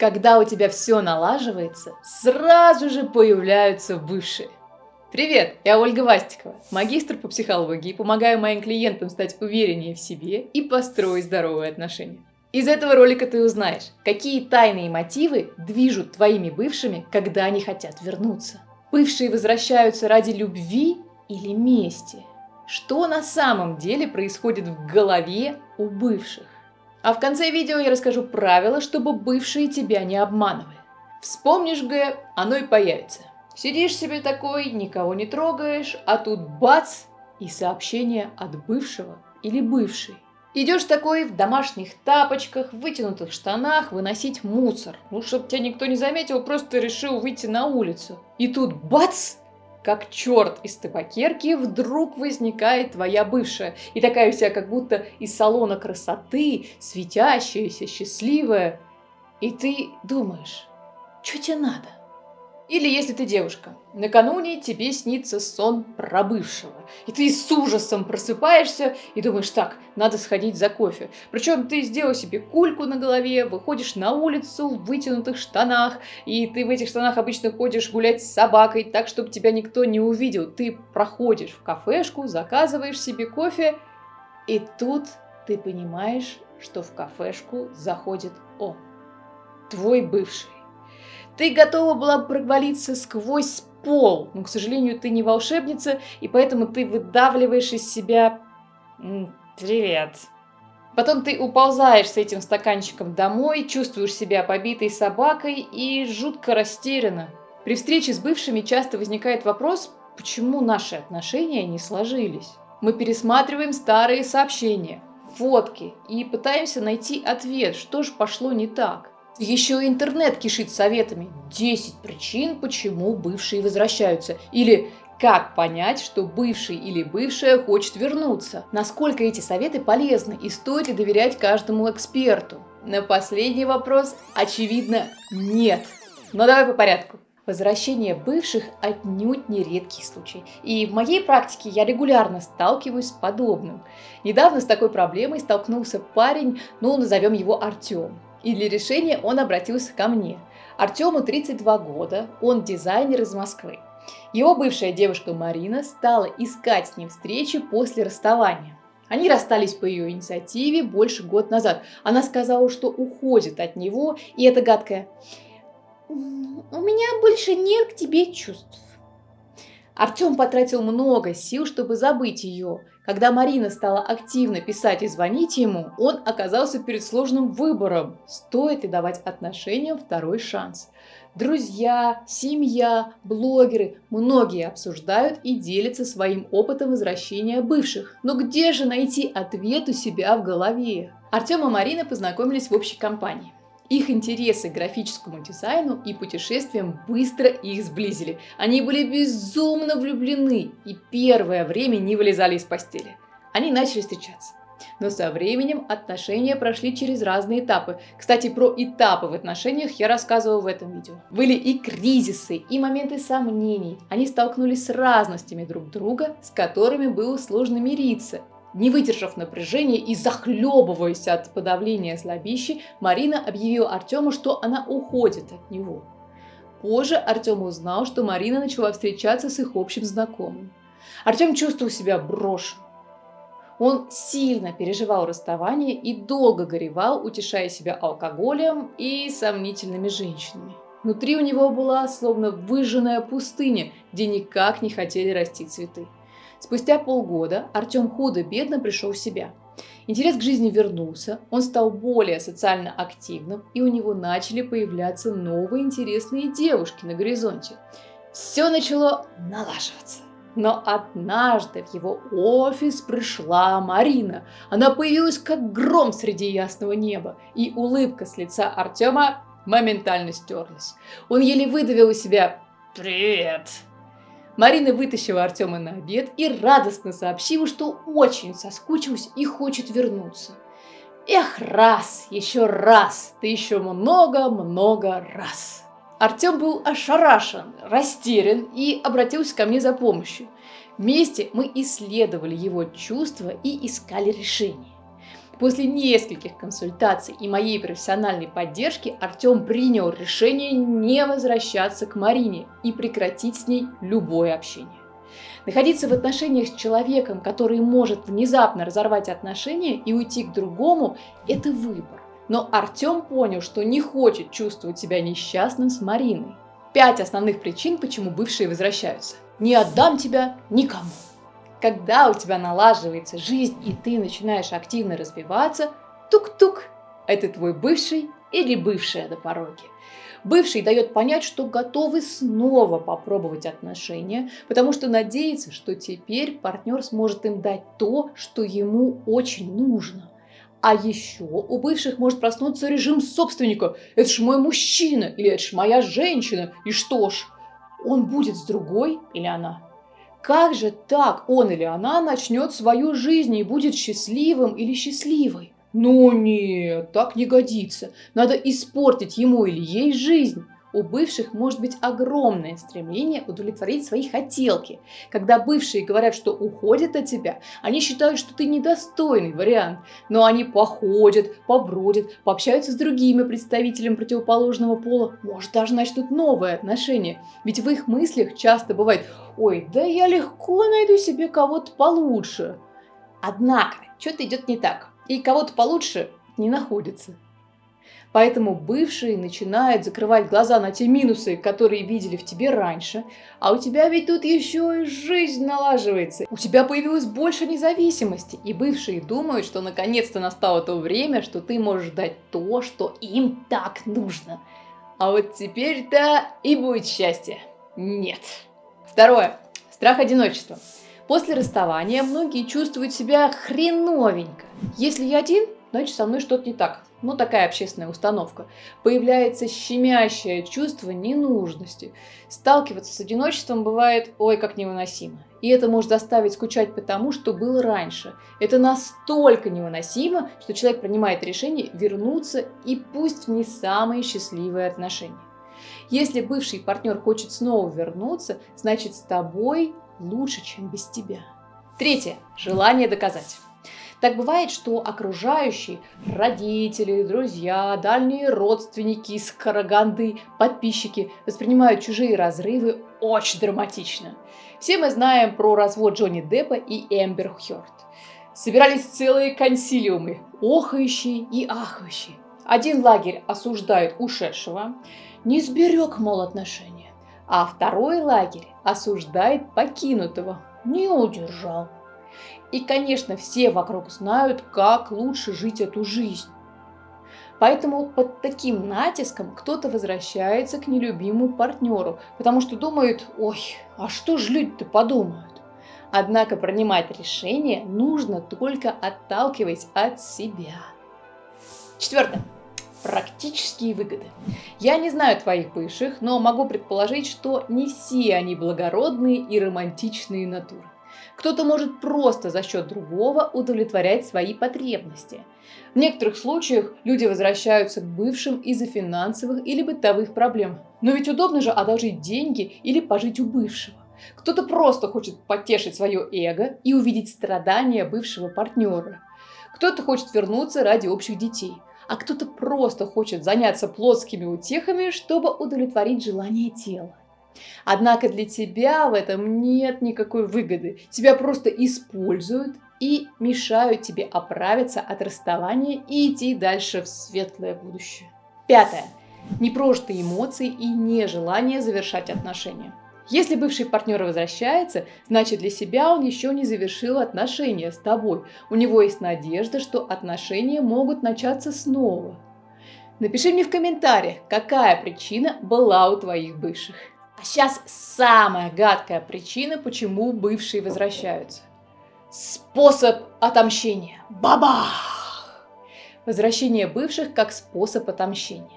Когда у тебя все налаживается, сразу же появляются бывшие. Привет, я Ольга Вастикова, магистр по психологии, помогаю моим клиентам стать увереннее в себе и построить здоровые отношения. Из этого ролика ты узнаешь, какие тайные мотивы движут твоими бывшими, когда они хотят вернуться. Бывшие возвращаются ради любви или мести? Что на самом деле происходит в голове у бывших? А в конце видео я расскажу правила, чтобы бывшие тебя не обманывали. Вспомнишь Г, оно и появится. Сидишь себе такой, никого не трогаешь, а тут бац, и сообщение от бывшего или бывшей. Идешь такой в домашних тапочках, в вытянутых штанах выносить мусор. Чтобы тебя никто не заметил, просто решил выйти на улицу. И тут бац! Как черт из табакерки вдруг возникает твоя бывшая. И такая вся как будто из салона красоты, светящаяся, счастливая. И ты думаешь, что тебе надо? Или если ты девушка, накануне тебе снится сон про бывшего. И ты с ужасом просыпаешься и думаешь, так, надо сходить за кофе. Причем ты сделал себе кульку на голове, выходишь на улицу в вытянутых штанах. И ты в этих штанах обычно ходишь гулять с собакой, так, чтобы тебя никто не увидел. Ты проходишь в кафешку, заказываешь себе кофе. И тут ты понимаешь, что в кафешку заходит он, твой бывший. Ты готова была провалиться сквозь пол, но, к сожалению, ты не волшебница, и поэтому ты выдавливаешь из себя «Привет». Потом ты уползаешь с этим стаканчиком домой, чувствуешь себя побитой собакой и жутко растеряна. При встрече с бывшими часто возникает вопрос, почему наши отношения не сложились. Мы пересматриваем старые сообщения, фотки и пытаемся найти ответ, что же пошло не так. Еще и интернет кишит советами. 10 причин, почему бывшие возвращаются. Или как понять, что бывший или бывшая хочет вернуться. Насколько эти советы полезны и стоит ли доверять каждому эксперту? На последний вопрос, очевидно, нет. Но давай по порядку. Возвращение бывших отнюдь не редкий случай. И в моей практике я регулярно сталкиваюсь с подобным. Недавно с такой проблемой столкнулся парень, назовем его Артем. И для решения он обратился ко мне. Артему 32 года, он дизайнер из Москвы. Его бывшая девушка Марина стала искать с ним встречи после расставания. Они расстались по ее инициативе больше года назад. Она сказала, что уходит от него, и это гадкое «У меня больше нет к тебе чувств». Артем потратил много сил, чтобы забыть ее. Когда Марина стала активно писать и звонить ему, он оказался перед сложным выбором, стоит ли давать отношениям второй шанс. Друзья, семья, блогеры, многие обсуждают и делятся своим опытом возвращения бывших. Но где же найти ответ у себя в голове? Артем и Марина познакомились в общей компании. Их интересы к графическому дизайну и путешествиям быстро их сблизили. Они были безумно влюблены и первое время не вылезали из постели. Они начали встречаться. Но со временем отношения прошли через разные этапы. Кстати, про этапы в отношениях я рассказывала в этом видео. Были и кризисы, и моменты сомнений. Они столкнулись с разностями друг друга, с которыми было сложно мириться. Не выдержав напряжения и захлебываясь от подавления злобищи, Марина объявила Артему, что она уходит от него. Позже Артем узнал, что Марина начала встречаться с их общим знакомым. Артем чувствовал себя брошенным. Он сильно переживал расставание и долго горевал, утешая себя алкоголем и сомнительными женщинами. Внутри у него была словно выжженная пустыня, где никак не хотели расти цветы. Спустя полгода Артем худо-бедно пришел в себя. Интерес к жизни вернулся, он стал более социально активным, и у него начали появляться новые интересные девушки на горизонте. Все начало налаживаться. Но однажды в его офис пришла Марина. Она появилась как гром среди ясного неба, и улыбка с лица Артема моментально стерлась. Он еле выдавил из себя «Привет!». Марина вытащила Артема на обед и радостно сообщила, что очень соскучилась и хочет вернуться. Эх, еще раз, ты еще много-много раз. Артем был ошарашен, растерян и обратился ко мне за помощью. Вместе мы исследовали его чувства и искали решение. После нескольких консультаций и моей профессиональной поддержки Артем принял решение не возвращаться к Марине и прекратить с ней любое общение. Находиться в отношениях с человеком, который может внезапно разорвать отношения и уйти к другому, это выбор. Но Артем понял, что не хочет чувствовать себя несчастным с Мариной. 5 основных причин, почему бывшие возвращаются. Не отдам тебя никому. Когда у тебя налаживается жизнь и ты начинаешь активно развиваться, тук-тук, это твой бывший или бывшая на пороге. Бывший дает понять, что готовы снова попробовать отношения, потому что надеется, что теперь партнер сможет им дать то, что ему очень нужно. А еще у бывших может проснуться режим собственника. Это ж мой мужчина или это ж моя женщина. И что ж, он будет с другой или она? Как же так он или она начнет свою жизнь и будет счастливым или счастливой? Ну нет, так не годится. Надо испортить ему или ей жизнь. У бывших может быть огромное стремление удовлетворить свои хотелки. Когда бывшие говорят, что уходят от тебя, они считают, что ты недостойный вариант. Но они походят, побродят, пообщаются с другими представителями противоположного пола, может даже начнут новые отношения. Ведь в их мыслях часто бывает: ой, да я легко найду себе кого-то получше. Однако, что-то идет не так, и кого-то получше не находится. Поэтому бывшие начинают закрывать глаза на те минусы, которые видели в тебе раньше, а у тебя ведь тут еще и жизнь налаживается. У тебя появилось больше независимости, и бывшие думают, что наконец-то настало то время, что ты можешь дать то, что им так нужно. А вот теперь-то и будет счастье. Нет. Второе. Страх одиночества. После расставания многие чувствуют себя хреновенько. Если я один, значит со мной что-то не так. Ну, такая общественная установка. Появляется щемящее чувство ненужности. Сталкиваться с одиночеством бывает, ой, как невыносимо. И это может заставить скучать по тому, что было раньше. Это настолько невыносимо, что человек принимает решение вернуться и пусть в не самые счастливые отношения. Если бывший партнер хочет снова вернуться, значит с тобой лучше, чем без тебя. Третье. Желание доказать. Так бывает, что окружающие, родители, друзья, дальние родственники из Караганды, подписчики воспринимают чужие разрывы очень драматично. Все мы знаем про развод Джонни Деппа и Эмбер Хёрд. Собирались целые консилиумы, охающие и ахающие. Один лагерь осуждает ушедшего, не сберег, мол, отношения, а второй лагерь осуждает покинутого, не удержал. И, конечно, все вокруг знают, как лучше жить эту жизнь. Поэтому под таким натиском кто-то возвращается к нелюбимому партнеру, потому что думает: ой, а что ж люди-то подумают? Однако принимать решение нужно только отталкиваясь от себя. Четвертое. Практические выгоды. Я не знаю твоих бывших, но могу предположить, что не все они благородные и романтичные натуры. Кто-то может просто за счет другого удовлетворять свои потребности. В некоторых случаях люди возвращаются к бывшим из-за финансовых или бытовых проблем. Но ведь удобно же одолжить деньги или пожить у бывшего. Кто-то просто хочет потешить свое эго и увидеть страдания бывшего партнера. Кто-то хочет вернуться ради общих детей. А кто-то просто хочет заняться плотскими утехами, чтобы удовлетворить желание тела. Однако для тебя в этом нет никакой выгоды. Тебя просто используют и мешают тебе оправиться от расставания и идти дальше в светлое будущее. Пятое. Непрожитые эмоции и нежелание завершать отношения. Если бывший партнер возвращается, значит для себя он еще не завершил отношения с тобой. У него есть надежда, что отношения могут начаться снова. Напиши мне в комментариях, какая причина была у твоих бывших. А сейчас самая гадкая причина, почему бывшие возвращаются. Способ отомщения. Бабах! Возвращение бывших как способ отомщения.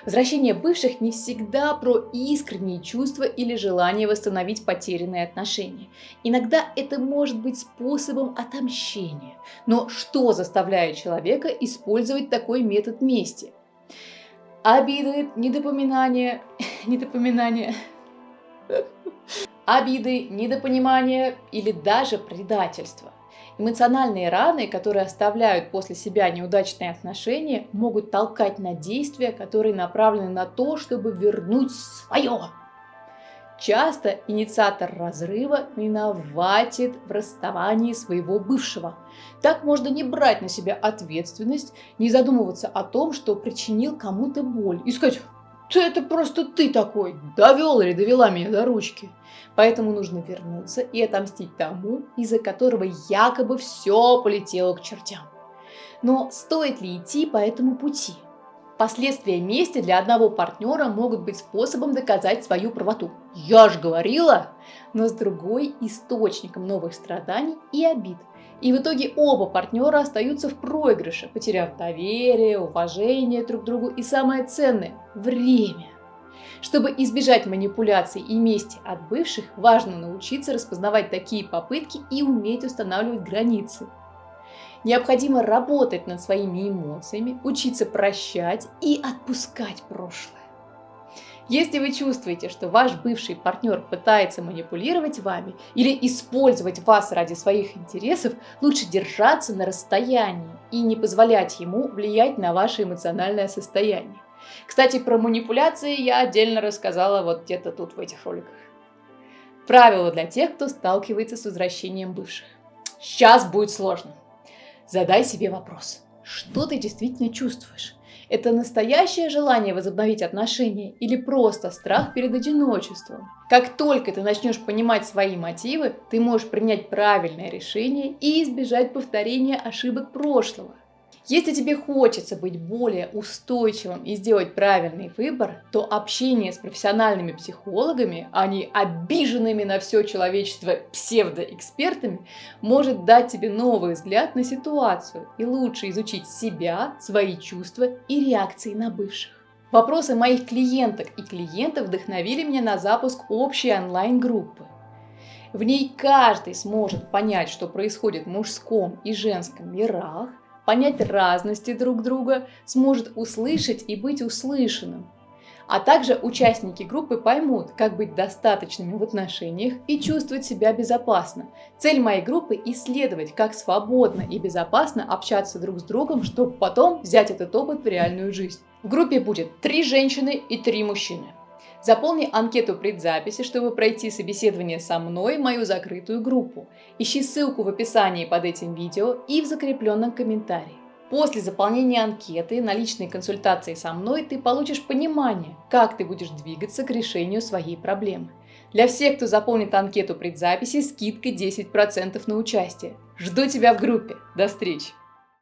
Возвращение бывших не всегда про искренние чувства или желание восстановить потерянные отношения. Иногда это может быть способом отомщения. Но что заставляет человека использовать такой метод мести? Обиды, недопонимание, обиды, недопонимание или даже предательство. Эмоциональные раны, которые оставляют после себя неудачные отношения, могут толкать на действия, которые направлены на то, чтобы вернуть свое. Часто инициатор разрыва виноватит в расставании своего бывшего. Так можно не брать на себя ответственность, не задумываться о том, что причинил кому-то боль, и сказать: это просто ты такой, довел или довела меня до ручки. Поэтому нужно вернуться и отомстить тому, из-за которого якобы все полетело к чертям. Но стоит ли идти по этому пути? Последствия мести для одного партнера могут быть способом доказать свою правоту. Я же говорила! Но с другой – источником новых страданий и обид. И в итоге оба партнера остаются в проигрыше, потеряв доверие, уважение друг к другу и самое ценное – время. Чтобы избежать манипуляций и мести от бывших, важно научиться распознавать такие попытки и уметь устанавливать границы. Необходимо работать над своими эмоциями, учиться прощать и отпускать прошлое. Если вы чувствуете, что ваш бывший партнер пытается манипулировать вами или использовать вас ради своих интересов, лучше держаться на расстоянии и не позволять ему влиять на ваше эмоциональное состояние. Кстати, про манипуляции я отдельно рассказала вот где-то тут в этих роликах. Правила для тех, кто сталкивается с возвращением бывших. Сейчас будет сложно. Задай себе вопрос, что ты действительно чувствуешь? Это настоящее желание возобновить отношения или просто страх перед одиночеством? Как только ты начнешь понимать свои мотивы, ты можешь принять правильное решение и избежать повторения ошибок прошлого. Если тебе хочется быть более устойчивым и сделать правильный выбор, то общение с профессиональными психологами, а не обиженными на все человечество псевдоэкспертами, может дать тебе новый взгляд на ситуацию и лучше изучить себя, свои чувства и реакции на бывших. Вопросы моих клиенток и клиентов вдохновили меня на запуск общей онлайн-группы. В ней каждый сможет понять, что происходит в мужском и женском мирах, понять разности друг друга, сможет услышать и быть услышанным. А также участники группы поймут, как быть достаточными в отношениях и чувствовать себя безопасно. Цель моей группы – исследовать, как свободно и безопасно общаться друг с другом, чтобы потом взять этот опыт в реальную жизнь. В группе будет 3 женщины и 3 мужчины. Заполни анкету предзаписи, чтобы пройти собеседование со мной в мою закрытую группу. Ищи ссылку в описании под этим видео и в закрепленном комментарии. После заполнения анкеты на личной консультации со мной ты получишь понимание, как ты будешь двигаться к решению своей проблемы. Для всех, кто заполнит анкету предзаписи, скидка 10% на участие. Жду тебя в группе. До встречи!